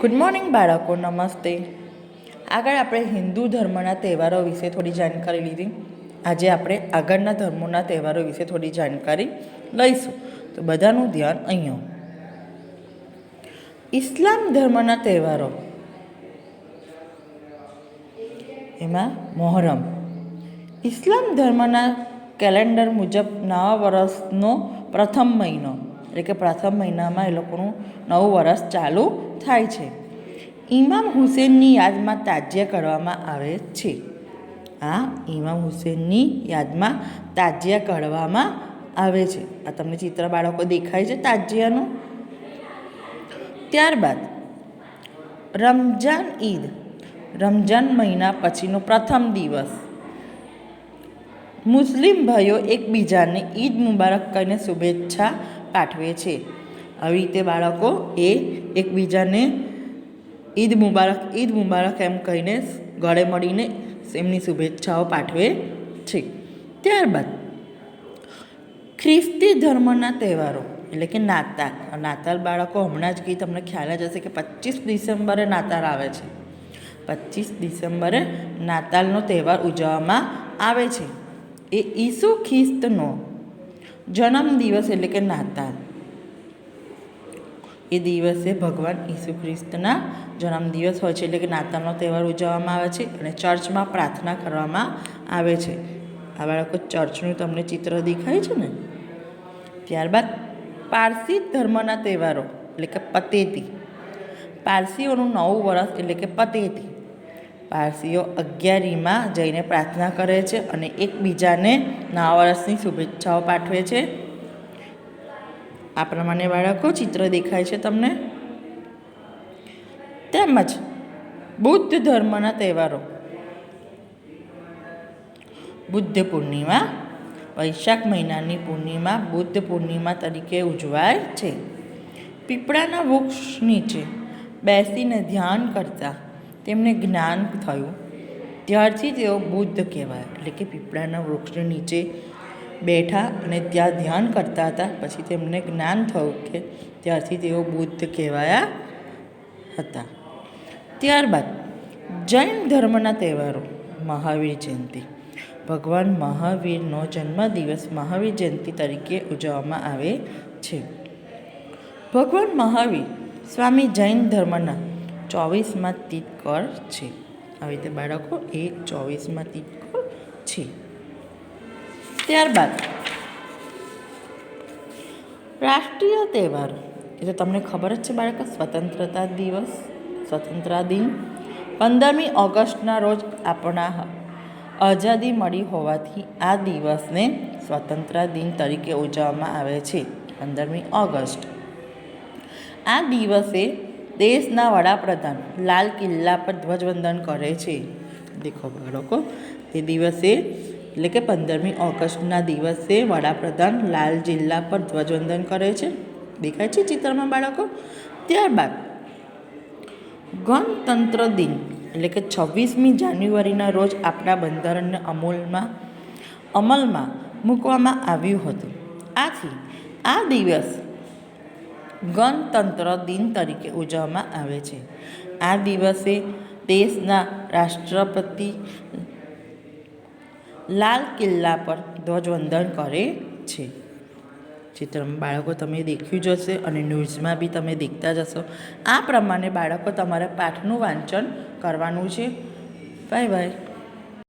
Good morning બાળકો, નમસ્તે. આગળ આપણે હિન્દુ ધર્મના તહેવારો વિશે થોડી જાણકારી લીધી. આજે આપણે આગળના ધર્મોના તહેવારો વિશે થોડી જાણકારી લઈશું. તો બધાનું ધ્યાન અહીંયા. ઇસ્લામ ધર્મના તહેવારો, એમાં મોહરમ. ઇસ્લામ ધર્મના કેલેન્ડર મુજબ નવા વર્ષનો પ્રથમ મહિનો, એટલે કે પ્રથમ મહિનામાં એ લોકોનું નવું વર્ષ ચાલુ થાય છે. ઇમામ હુસેનની યાદમાં તાજિયા કરવામાં આવે છે. આ ઇમામ હુસેનની યાદમાં તાજિયા કાઢવામાં આવે છે. આ તમને ચિત્ર બાળકો દેખાય છે તાજિયાનું. ત્યારબાદ રમજાન ઈદ, રમજાન મહિના પછીનો પ્રથમ દિવસ. મુસ્લિમ ભાઈઓ એકબીજાને ઈદ મુબારક કહીને શુભેચ્છા પાઠવે છે. આવી રીતે બાળકો એ એકબીજાને ઈદ મુબારક એમ કહીને ગળે મળીને એમની શુભેચ્છાઓ પાઠવે છે. ત્યારબાદ ખ્રિસ્તી ધર્મના તહેવારો, એટલે કે નાતાલ. નાતાલ બાળકો હમણાં જ કંઈ તમને ખ્યાલ જ હશે કે 25 ડિસેમ્બરે નાતાલ આવે છે. 25 ડિસેમ્બરે નાતાલનો તહેવાર ઉજવવામાં આવે છે. એ ઈસુ ખ્રિસ્તનો જન્મદિવસ, એટલે કે નાતાલ. એ દિવસે ભગવાન ઈસુ ખ્રિસ્તના જન્મદિવસ હોય છે, એટલે કે નાતાલનો તહેવાર ઉજવવામાં આવે છે અને ચર્ચમાં પ્રાર્થના કરવામાં આવે છે. આ બાળકો ચર્ચનું તમને ચિત્ર દેખાય છે ને. ત્યારબાદ પારસી ધર્મના તહેવારો, એટલે કે પતેતી. પારસીઓનું નવું વર્ષ, એટલે કે પતેતી. પારસીઓ 11મીમાં જઈને પ્રાર્થના કરે છે અને એકબીજાને નવા વર્ષની શુભેચ્છાઓ પાઠવે છે. આ પ્રમાણે બાળકો ચિત્ર દેખાય છે તમને. તેમજ બુદ્ધ ધર્મના તહેવારો. બુદ્ધ પૂર્ણિમા વૈશાખ મહિનાની પૂર્ણિમા બુદ્ધ પૂર્ણિમા તરીકે ઉજવાય છે. પીપળાના વૃક્ષ નીચે બેસીને ધ્યાન કરતા તેમને જ્ઞાન થયું, ત્યારથી તેઓ બુદ્ધ કહેવાય. એટલે કે પીપળાના વૃક્ષની નીચે બેઠા અને ત્યાં ધ્યાન કરતા હતા, પછી તેમને જ્ઞાન થયું કે ત્યારથી તેઓ બુદ્ધ કહેવાયા હતા. ત્યારબાદ જૈન ધર્મના તહેવારો. મહાવીર જયંતિ. ભગવાન મહાવીરનો જન્મદિવસ મહાવીર જયંતિ તરીકે ઉજવવામાં આવે છે. ભગવાન મહાવીર સ્વામી જૈન ધર્મના 24મા તીર્થંકર છે. આવી રીતે બાળકો એ 24મા તીર્થંકર છે. ત્યારબાદ રાષ્ટ્રીય તહેવારો, એ તો તમને ખબર જ છે બાળકો. સ્વતંત્રતા દિવસ, સ્વતંત્રતા દિન. 15મી ઓગસ્ટના રોજ આપણા આઝાદી મળી હોવાથી આ દિવસને સ્વતંત્રતા દિન તરીકે ઉજવવામાં આવે છે. 15મી ઓગસ્ટ. આ દિવસે દેશના વડાપ્રધાન લાલ કિલ્લા પર ધ્વજવંદન કરે છે. દેખો બાળકો, એ દિવસે, એટલે કે 15મી ઓગસ્ટના દિવસે વડાપ્રધાન લાલ કિલ્લા પર ધ્વજવંદન કરે છે. દેખાય છે ચિત્રમાં બાળકો. ત્યારબાદ ગણતંત્ર દિન, એટલે કે 26મી જાન્યુઆરીના રોજ આપણા બંધારણને અમલમાં મૂકવામાં આવ્યું હતું. આથી આ દિવસ ગણતંત્ર દિન તરીકે ઉજવવામાં આવે છે. આ દિવસે દેશના રાષ્ટ્રપતિ લાલ કિલ્લા પર ધ્વજવંદન કરે છે. ચિત્રમાં બાળકો તમે દેખ્યું જ હશે અને ન્યૂઝમાં બી તમે દેખતા જ હશો. આ પ્રમાણે બાળકો તમારે પાઠનું વાંચન કરવાનું છે. Bye bye.